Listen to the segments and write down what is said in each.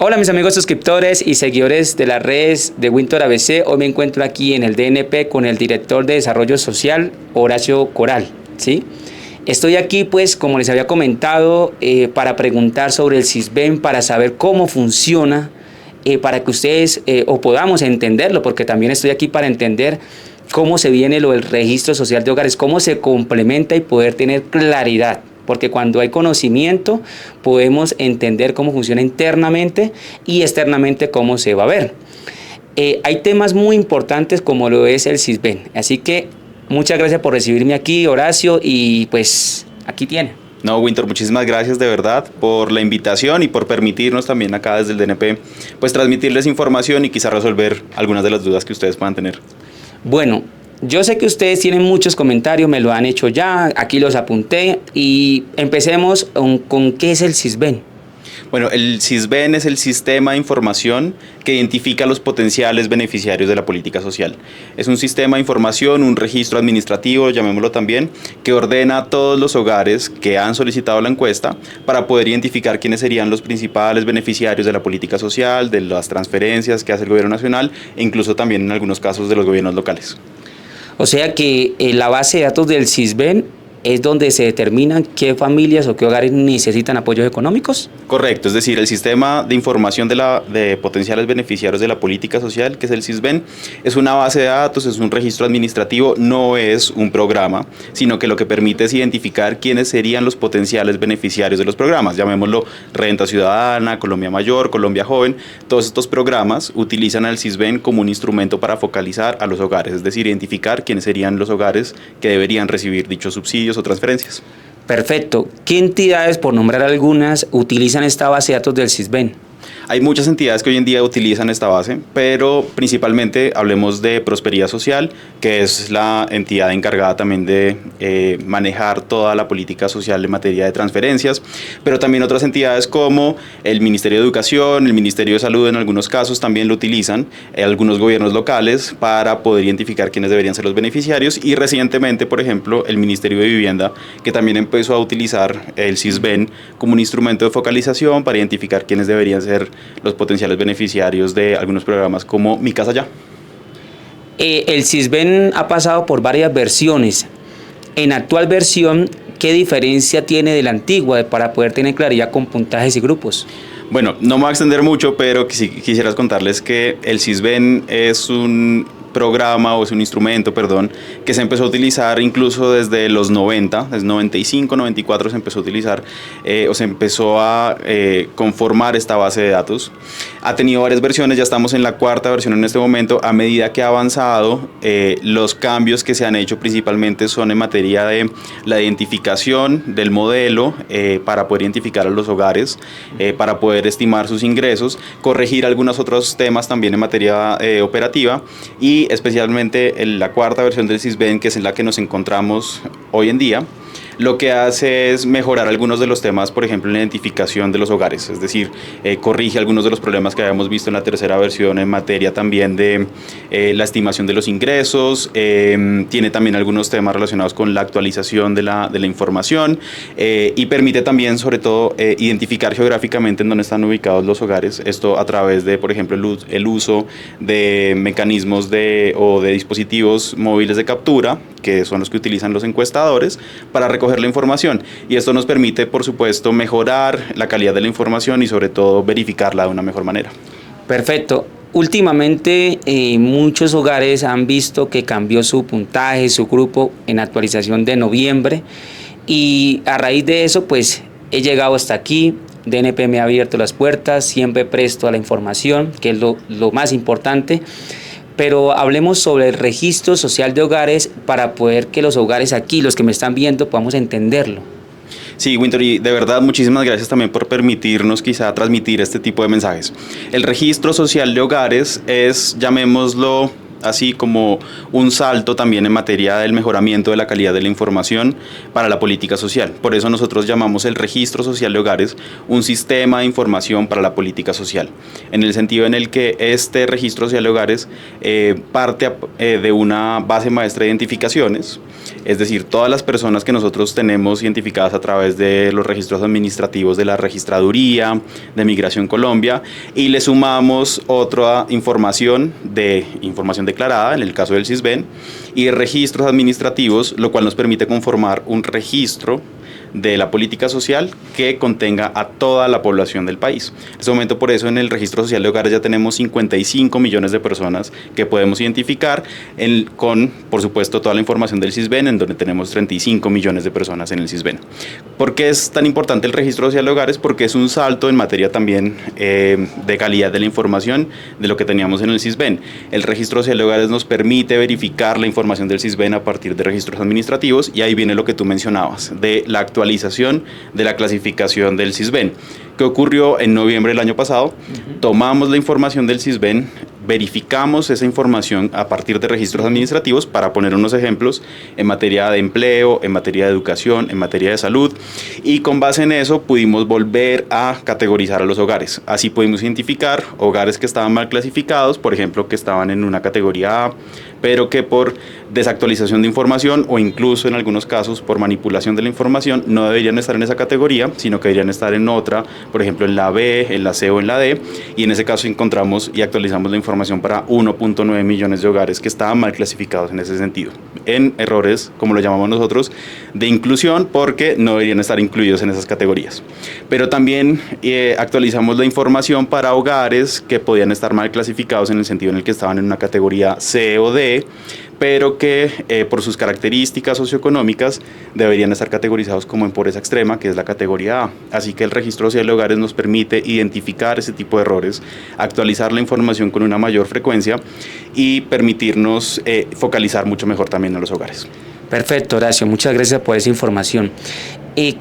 Hola mis amigos suscriptores y seguidores de las redes de Winter ABC. Hoy me encuentro aquí en el DNP con el director de Desarrollo Social, Horacio Coral, ¿sí? Estoy aquí pues, como les había comentado, para preguntar sobre el SISBEN, para saber cómo funciona, para que ustedes o podamos entenderlo, porque también estoy aquí para entender cómo se viene lo del registro social de hogares, cómo se complementa y poder tener claridad. Porque cuando hay conocimiento podemos entender cómo funciona internamente y externamente cómo se va a ver. Hay temas muy importantes como lo es el SISBEN. Así que muchas gracias por recibirme aquí, Horacio, y pues aquí tiene. No, Winter, muchísimas gracias de verdad por la invitación y por permitirnos también acá desde el DNP pues transmitirles información y quizá resolver algunas de las dudas que ustedes puedan tener. Bueno, yo sé que ustedes tienen muchos comentarios, me lo han hecho ya, aquí los apunté y empecemos con qué es el SISBEN. Bueno, el SISBEN es el sistema de información que identifica a los potenciales beneficiarios de la política social. Es un sistema de información, un registro administrativo, llamémoslo también, que ordena a todos los hogares que han solicitado la encuesta para poder identificar quiénes serían los principales beneficiarios de la política social, de las transferencias que hace el gobierno nacional e incluso también en algunos casos de los gobiernos locales. O sea que la base de datos del SISBEN es donde se determinan qué familias o qué hogares necesitan apoyos económicos. Correcto, es decir, el sistema de información de potenciales beneficiarios de la política social, que es el SISBEN, es una base de datos, es un registro administrativo, no es un programa, sino que lo que permite es identificar quiénes serían los potenciales beneficiarios de los programas, llamémoslo Renta Ciudadana, Colombia Mayor, Colombia Joven. Todos estos programas utilizan al SISBEN como un instrumento para focalizar a los hogares, es decir, identificar quiénes serían los hogares que deberían recibir dichos subsidios o transferencias. Perfecto. ¿Qué entidades, por nombrar algunas, utilizan esta base de datos del SISBEN? Hay muchas entidades que hoy en día utilizan esta base, pero principalmente hablemos de Prosperidad Social, que es la entidad encargada también de manejar toda la política social en materia de transferencias, pero también otras entidades como el Ministerio de Educación, el Ministerio de Salud en algunos casos también lo utilizan, algunos gobiernos locales para poder identificar quiénes deberían ser los beneficiarios y recientemente, por ejemplo, el Ministerio de Vivienda, que también empezó a utilizar el SISBEN como un instrumento de focalización para identificar quiénes deberían ser los potenciales beneficiarios de algunos programas como Mi Casa Ya. El SISBEN ha pasado por varias versiones. En actual versión, ¿qué diferencia tiene de la antigua para poder tener claridad con puntajes y grupos? Bueno, no me voy a extender mucho, pero quisieras contarles que el SISBEN es un programa o es un instrumento, perdón, que se empezó a utilizar incluso desde los 90, desde 95, 94 se empezó a utilizar o se empezó a conformar esta base de datos. Ha tenido varias versiones, ya estamos en la cuarta versión en este momento. A medida que ha avanzado, los cambios que se han hecho principalmente son en materia de la identificación del modelo para poder identificar a los hogares, para poder estimar sus ingresos, corregir algunos otros temas también en materia operativa y especialmente en la cuarta versión del SISBEN, que es en la que nos encontramos hoy en día, lo que hace es mejorar algunos de los temas, por ejemplo, en la identificación de los hogares, es decir, corrige algunos de los problemas que habíamos visto en la tercera versión en materia también de la estimación de los ingresos, tiene también algunos temas relacionados con la actualización de la información y permite también, sobre todo, identificar geográficamente en dónde están ubicados los hogares, esto a través de, por ejemplo, el uso de mecanismos o de dispositivos móviles de captura, que son los que utilizan los encuestadores, para recoger la información, y esto nos permite, por supuesto, mejorar la calidad de la información y sobre todo verificarla de una mejor manera. Perfecto. Últimamente muchos hogares han visto que cambió su puntaje, su grupo en actualización de noviembre, y a raíz de eso pues he llegado hasta aquí. DNP me ha abierto las puertas, siempre presto a la información, que es lo más importante. Pero hablemos sobre el registro social de hogares para poder que los hogares aquí, los que me están viendo, podamos entenderlo. Sí, Winter, y de verdad muchísimas gracias también por permitirnos quizá transmitir este tipo de mensajes. El registro social de hogares es, llamémoslo así, como un salto también en materia del mejoramiento de la calidad de la información para la política social. Por eso nosotros llamamos el registro social de hogares un sistema de información para la política social, en el sentido en el que este registro social de hogares parte de una base maestra de identificaciones es decir, todas las personas que nosotros tenemos identificadas a través de los registros administrativos de la Registraduría, de Migración Colombia, y le sumamos otra información declarada, en el caso del SISBEN, y registros administrativos, lo cual nos permite conformar un registro de la política social que contenga a toda la población del país. En este momento, por eso, en el registro social de hogares ya tenemos 55 millones de personas que podemos identificar con, por supuesto, toda la información del SISBEN, en donde tenemos 35 millones de personas en el SISBEN. ¿Por qué es tan importante el registro social de hogares? Porque es un salto en materia también de calidad de la información de lo que teníamos en el SISBEN. El registro social de hogares nos permite verificar la información del SISBEN a partir de registros administrativos, y ahí viene lo que tú mencionabas, de la actualización de la clasificación del SISBEN. ¿Qué ocurrió en noviembre del año pasado? Tomamos la información del SISBEN, verificamos esa información a partir de registros administrativos, para poner unos ejemplos, en materia de empleo, en materia de educación, en materia de salud, y con base en eso pudimos volver a categorizar a los hogares. Así pudimos identificar hogares que estaban mal clasificados, por ejemplo, que estaban en una categoría A, pero que por desactualización de información, o incluso en algunos casos por manipulación de la información, no deberían estar en esa categoría, sino que deberían estar en otra, por ejemplo en la B, en la C o en la D, y en ese caso encontramos y actualizamos la información para 1.9 millones de hogares que estaban mal clasificados en ese sentido, en errores, como lo llamamos nosotros, de inclusión, porque no deberían estar incluidos en esas categorías. Pero también actualizamos la información para hogares que podían estar mal clasificados en el sentido en el que estaban en una categoría C o D, pero que por sus características socioeconómicas deberían estar categorizados como en pobreza extrema, que es la categoría A. Así que el registro social de hogares nos permite identificar ese tipo de errores, actualizar la información con una mayor frecuencia y permitirnos focalizar mucho mejor también a los hogares. Perfecto, Horacio, muchas gracias por esa información.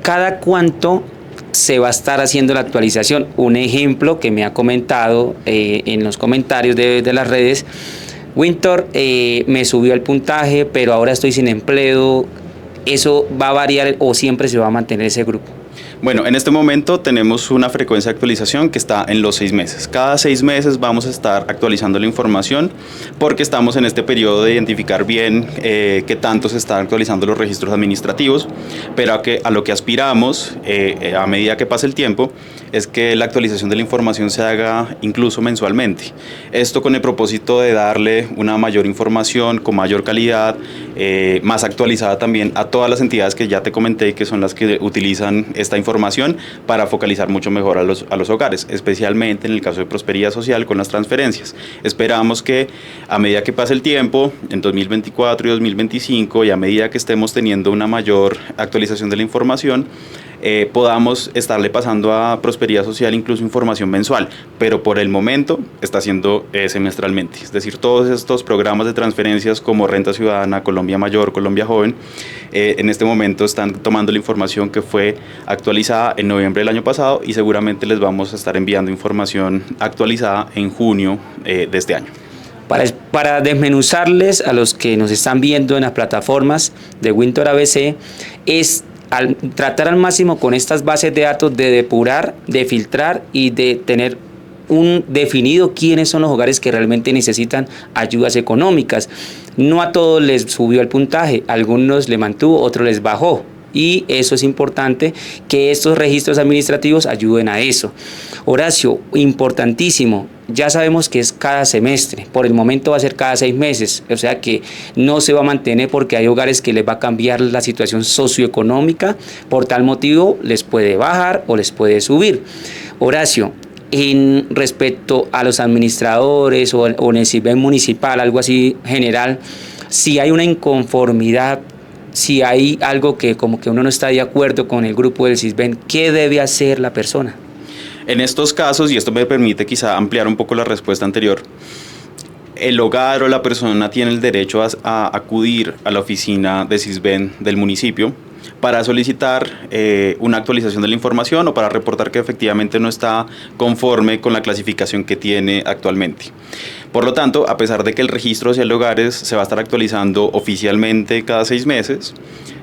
¿Cada cuánto se va a estar haciendo la actualización? Un ejemplo que me ha comentado en los comentarios de las redes: Winter, me subió el puntaje, pero ahora estoy sin empleo. ¿Eso va a variar o siempre se va a mantener ese grupo? Bueno, en este momento tenemos una frecuencia de actualización que está en los 6 meses. Cada 6 meses vamos a estar actualizando la información, porque estamos en este periodo de identificar bien qué tanto se están actualizando los registros administrativos, pero a lo que aspiramos a medida que pase el tiempo es que la actualización de la información se haga incluso mensualmente. Esto con el propósito de darle una mayor información con mayor calidad, más actualizada también a todas las entidades que ya te comenté, que son las que utilizan esta información para focalizar mucho mejor a los hogares, especialmente en el caso de prosperidad social con las transferencias. Esperamos que a medida que pase el tiempo, en 2024 y 2025, y a medida que estemos teniendo una mayor actualización de la información, podamos estarle pasando a prosperidad social incluso información mensual, pero por el momento está siendo semestralmente. Es decir, todos estos programas de transferencias como Renta Ciudadana, Colombia Mayor, Colombia Joven, en este momento están tomando la información que fue actualizada en noviembre del año pasado, y seguramente les vamos a estar enviando información actualizada en junio de este año. Para desmenuzarles a los que nos están viendo en las plataformas de Winter ABC, es tratar al máximo con estas bases de datos de depurar, de filtrar y de tener definido quiénes son los hogares que realmente necesitan ayudas económicas. No a todos les subió el puntaje, a algunos le mantuvo, otros les bajó. Y eso es importante, que estos registros administrativos ayuden a eso. Horacio, importantísimo, ya sabemos que es cada semestre, por el momento va a ser cada 6 meses, o sea que no se va a mantener, porque hay hogares que les va a cambiar la situación socioeconómica, por tal motivo les puede bajar o les puede subir. Horacio, en respecto a los administradores o en el SISBEN municipal, algo así general, si hay una inconformidad, si hay algo que como que uno no está de acuerdo con el grupo del SISBEN, ¿qué debe hacer la persona? En estos casos, y esto me permite quizá ampliar un poco la respuesta anterior, el hogar o la persona tiene el derecho a acudir a la oficina de SISBEN del municipio para solicitar una actualización de la información, o para reportar que efectivamente no está conforme con la clasificación que tiene actualmente. Por lo tanto, a pesar de que el registro social de hogares se va a estar actualizando oficialmente cada 6 meses,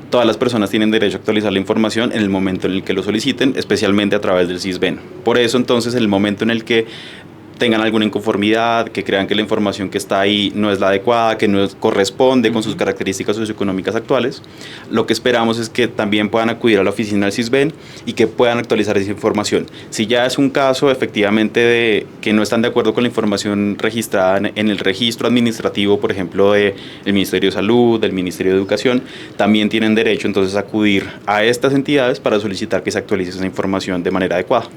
todas las personas tienen derecho a actualizar la información en el momento en el que lo soliciten, especialmente a través del SISBEN. Por eso, entonces, en el momento en el que tengan alguna inconformidad, que crean que la información que está ahí no es la adecuada, que no corresponde con sus características socioeconómicas actuales. Lo que esperamos es que también puedan acudir a la oficina del Sisbén y que puedan actualizar esa información. Si ya es un caso efectivamente de que no están de acuerdo con la información registrada en el registro administrativo, por ejemplo, del Ministerio de Salud, del Ministerio de Educación, también tienen derecho entonces a acudir a estas entidades para solicitar que se actualice esa información de manera adecuada.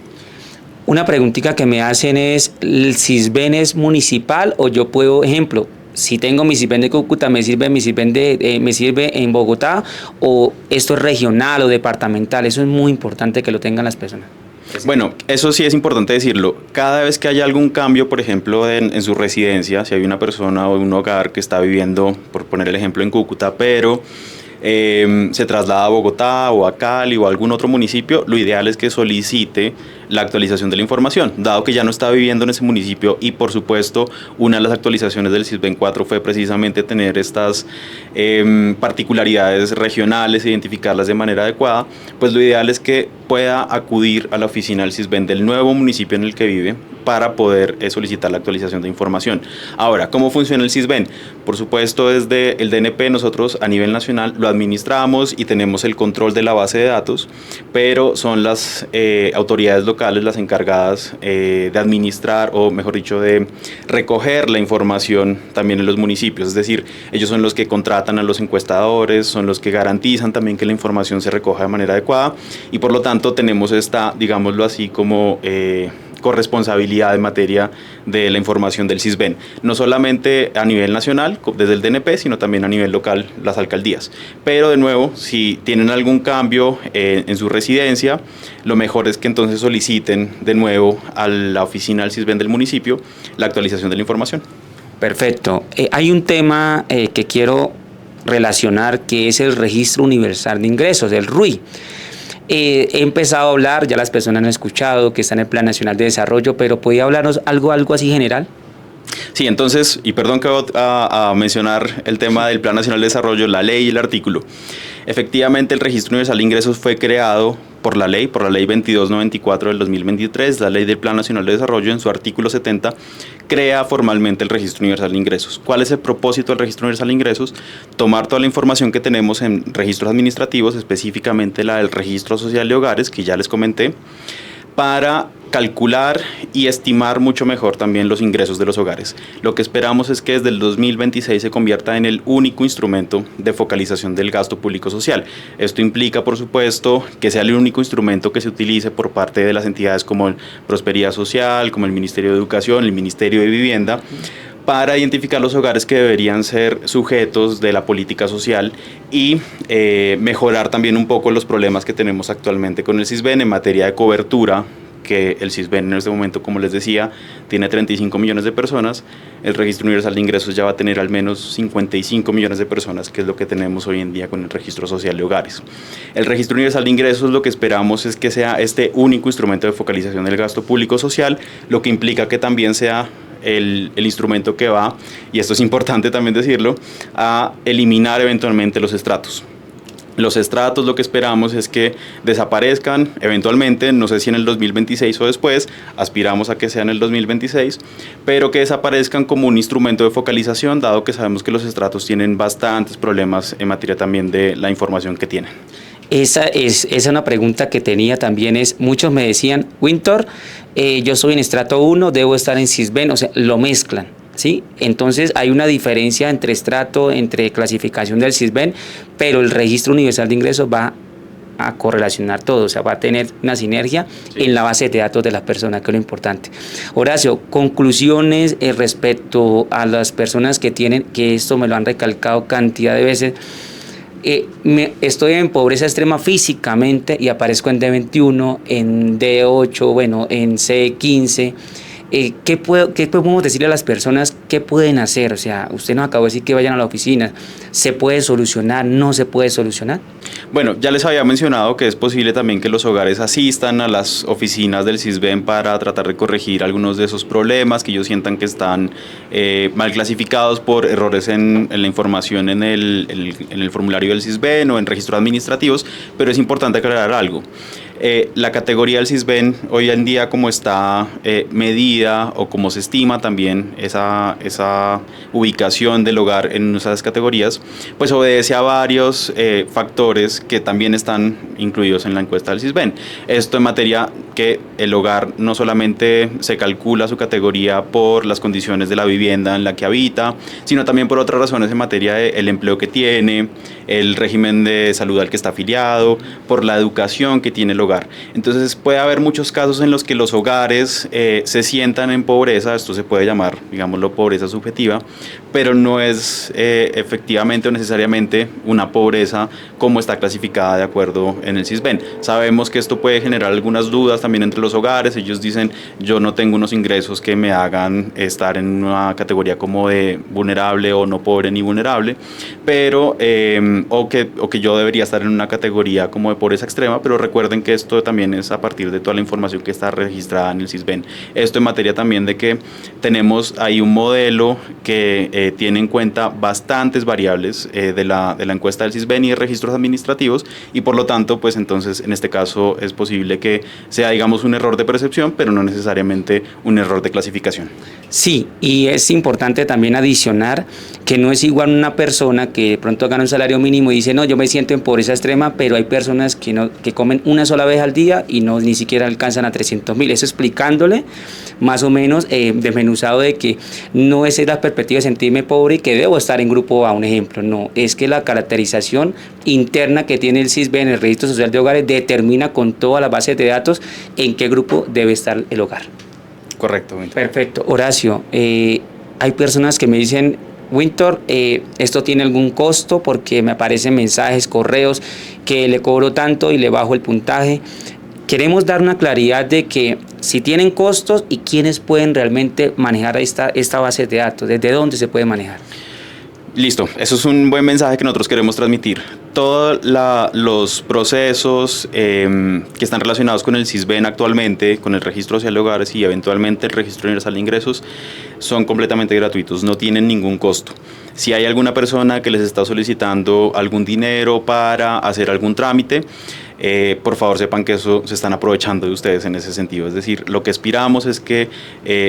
Una preguntita que me hacen es, ¿el Sisbén es municipal o yo puedo, ejemplo, si tengo mi Sisbén de Cúcuta, me sirve me sirve en Bogotá, o esto es regional o departamental? Eso es muy importante que lo tengan las personas. Bueno, eso sí es importante decirlo. Cada vez que haya algún cambio, por ejemplo, en su residencia, si hay una persona o un hogar que está viviendo, por poner el ejemplo, en Cúcuta, pero se traslada a Bogotá o a Cali o a algún otro municipio, lo ideal es que solicite la actualización de la información, dado que ya no está viviendo en ese municipio. Y por supuesto, una de las actualizaciones del Sisbén 4 fue precisamente tener estas particularidades regionales, identificarlas de manera adecuada. Pues lo ideal es que pueda acudir a la oficina del Sisbén del nuevo municipio en el que vive para poder solicitar la actualización de información. Ahora, ¿cómo funciona el Sisbén? Por supuesto, desde el DNP nosotros a nivel nacional lo administramos y tenemos el control de la base de datos, pero son las autoridades locales las encargadas de administrar, o mejor dicho, de recoger la información también en los municipios. Es decir, ellos son los que contratan a los encuestadores, son los que garantizan también que la información se recoja de manera adecuada, y por lo tanto tenemos esta, digámoslo así, como corresponsabilidad en materia de la información del Sisbén, no solamente a nivel nacional desde el DNP, sino también a nivel local, las alcaldías. Pero de nuevo, si tienen algún cambio en su residencia, lo mejor es que entonces soliciten de nuevo a la oficina del Sisbén del municipio la actualización de la información. Perfecto. Hay un tema que quiero relacionar, que es el Registro Universal de Ingresos, el RUI. He empezado a hablar, ya las personas han escuchado que está en el Plan Nacional de Desarrollo, pero ¿podría hablarnos algo así general? Sí, entonces, y perdón que voy a mencionar el tema del Plan Nacional de Desarrollo, la ley y el artículo. Efectivamente, el Registro Universal de Ingresos fue creado por la ley 2294 del 2023, la ley del Plan Nacional de Desarrollo. En su artículo 70 crea formalmente el Registro Universal de Ingresos. ¿Cuál es el propósito del Registro Universal de Ingresos? Tomar toda la información que tenemos en registros administrativos, específicamente la del Registro Social de Hogares, que ya les comenté, para calcular y estimar mucho mejor también los ingresos de los hogares. Lo que esperamos es que desde el 2026 se convierta en el único instrumento de focalización del gasto público social. Esto implica, por supuesto, que sea el único instrumento que se utilice por parte de las entidades como el Prosperidad Social, como el Ministerio de Educación, el Ministerio de Vivienda, para identificar los hogares que deberían ser sujetos de la política social y mejorar también un poco los problemas que tenemos actualmente con el Sisbén en materia de cobertura, que el Sisbén en este momento, como les decía, tiene 35 millones de personas. El Registro Universal de Ingresos ya va a tener al menos 55 millones de personas, que es lo que tenemos hoy en día con el Registro Social de Hogares. El Registro Universal de Ingresos, lo que esperamos es que sea este único instrumento de focalización del gasto público social, lo que implica que también sea el instrumento que va, y esto es importante también decirlo, a eliminar eventualmente los estratos. Los estratos, lo que esperamos es que desaparezcan eventualmente, no sé si en el 2026 o después, aspiramos a que sea en el 2026, pero que desaparezcan como un instrumento de focalización, dado que sabemos que los estratos tienen bastantes problemas en materia también de la información que tienen. Esa es una pregunta que tenía también. Muchos me decían, Winter, yo soy en estrato 1, debo estar en Sisbén, o sea, lo mezclan, ¿sí? Entonces hay una diferencia entre estrato, entre clasificación del Sisbén, pero el Registro Universal de Ingresos va a correlacionar todo, o sea, va a tener una sinergia en la base de datos de la persona, que es lo importante. Horacio, conclusiones respecto a las personas que tienen, que esto me lo han recalcado cantidad de veces. Estoy en pobreza extrema físicamente y aparezco en D21, en D8, bueno, en C15. ¿Qué podemos decirle a las personas? ¿Qué pueden hacer? O sea, usted nos acabó de decir que vayan a la oficina. ¿Se puede solucionar? ¿No se puede solucionar? Bueno, ya les había mencionado que es posible también que los hogares asistan a las oficinas del Sisbén para tratar de corregir algunos de esos problemas que ellos sientan que están mal clasificados por errores en la información en el formulario del Sisbén o en registros administrativos, pero es importante aclarar algo. La categoría del Sisbén hoy en día, como está medida o como se estima también esa ubicación del hogar en esas categorías, pues obedece a varios factores que también están incluidos en la encuesta del Sisbén. Esto en materia que el hogar no solamente se calcula su categoría por las condiciones de la vivienda en la que habita, sino también por otras razones en materia del empleo que tiene, el régimen de salud al que está afiliado, por la educación que tiene el hogar. Entonces puede haber muchos casos en los que los hogares se sientan en pobreza, esto se puede llamar, digámoslo, pobreza subjetiva, pero no es efectivamente o necesariamente una pobreza como está clasificada de acuerdo en el Sisbén. Sabemos que esto puede generar algunas dudas también entre los hogares. Ellos dicen, yo no tengo unos ingresos que me hagan estar en una categoría como de vulnerable o no pobre ni vulnerable, pero o que yo debería estar en una categoría como de pobreza extrema, pero recuerden que esto también es a partir de toda la información que está registrada en el Sisbén. Esto en materia también de que tenemos ahí un modelo que tiene en cuenta bastantes variables de la encuesta del Sisbén y de registros administrativos, y por lo tanto, pues entonces en este caso es posible que sea, digamos, un error de percepción, pero no necesariamente un error de clasificación. Sí, y es importante también adicionar que no es igual una persona que de pronto gana un salario mínimo y dice, no, yo me siento en pobreza extrema, pero hay personas que comen una sola vez al día y no ni siquiera alcanzan a 300.000. Eso explicándole más o menos desmenuzado de que no es la perspectiva de sentirme pobre y que debo estar en grupo A, un ejemplo. No, es que la caracterización interna que tiene el Sisbén, el Registro Social de Hogares, determina con todas las bases de datos en qué grupo debe estar el hogar. Correcto. Perfecto. Horacio, hay personas que me dicen, Winter, esto tiene algún costo porque me aparecen mensajes, correos que le cobro tanto y le bajo el puntaje. Queremos dar una claridad de que si tienen costos y quiénes pueden realmente manejar esta base de datos, desde dónde se puede manejar. Listo, eso es un buen mensaje que nosotros queremos transmitir. Todos los procesos que están relacionados con el Sisbén actualmente, con el Registro Social de Hogares y eventualmente el Registro Universal de Ingresos, son completamente gratuitos, no tienen ningún costo. Si hay alguna persona que les está solicitando algún dinero para hacer algún trámite, por favor sepan que eso se están aprovechando de ustedes en ese sentido. Es decir, lo que aspiramos es que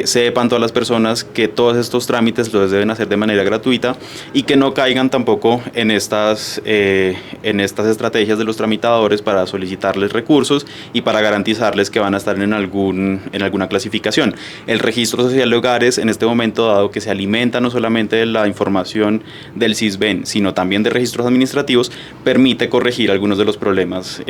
sepan todas las personas que todos estos trámites los deben hacer de manera gratuita y que no caigan tampoco en estas estrategias de los tramitadores para solicitarles recursos y para garantizarles que van a estar en alguna clasificación. El Registro Social de Hogares, en este momento, dado que se alimenta no solamente de la información del Sisbén, sino también de registros administrativos, permite corregir algunos de los problemas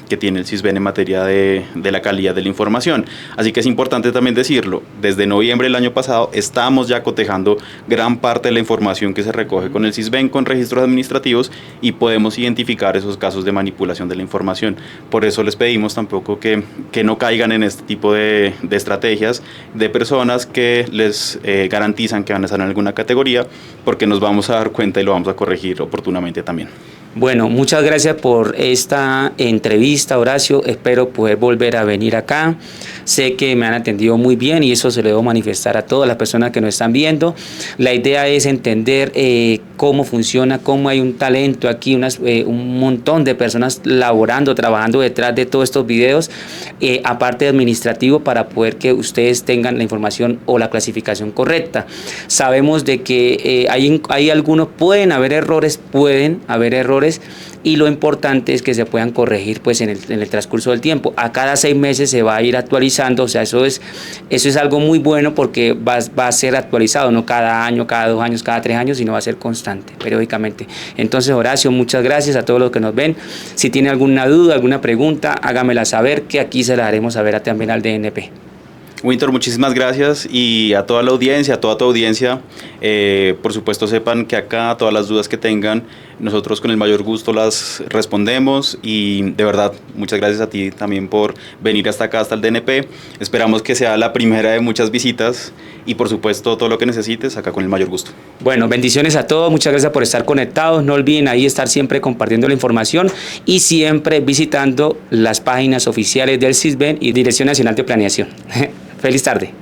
que tiene el Sisbén en materia de la calidad de la información. Así que es importante también decirlo, desde noviembre del año pasado estamos ya cotejando gran parte de la información que se recoge con el Sisbén, con registros administrativos, y podemos identificar esos casos de manipulación de la información. Por eso les pedimos tampoco que no caigan en este tipo de estrategias de personas que les garantizan que van a estar en alguna categoría, porque nos vamos a dar cuenta y lo vamos a corregir oportunamente también. Bueno, muchas gracias por esta entrevista, Horacio. Espero poder volver a venir acá. Sé que me han atendido muy bien y eso se lo debo manifestar a todas las personas que nos están viendo. La idea es entender cómo funciona, cómo hay un talento aquí, un montón de personas laborando, trabajando detrás de todos estos videos, aparte de administrativo, para poder que ustedes tengan la información o la clasificación correcta. Sabemos de que hay algunos, pueden haber errores, y lo importante es que se puedan corregir pues en el transcurso del tiempo. A cada 6 meses se va a ir actualizando, o sea, eso es algo muy bueno porque va a ser actualizado, no cada año, cada 2 años, cada 3 años, sino va a ser constante, periódicamente. Entonces, Horacio, muchas gracias a todos los que nos ven. Si tiene alguna duda, alguna pregunta, hágamela saber, que aquí se la haremos saber también al DNP. Winter, muchísimas gracias, y a toda la audiencia, a toda tu audiencia, por supuesto sepan que acá todas las dudas que tengan, nosotros con el mayor gusto las respondemos, y de verdad muchas gracias a ti también por venir hasta acá, hasta el DNP. Esperamos que sea la primera de muchas visitas y por supuesto todo lo que necesites acá con el mayor gusto. Bueno, bendiciones a todos, muchas gracias por estar conectados, no olviden ahí estar siempre compartiendo la información y siempre visitando las páginas oficiales del Sisbén y Dirección Nacional de Planeación. Feliz tarde.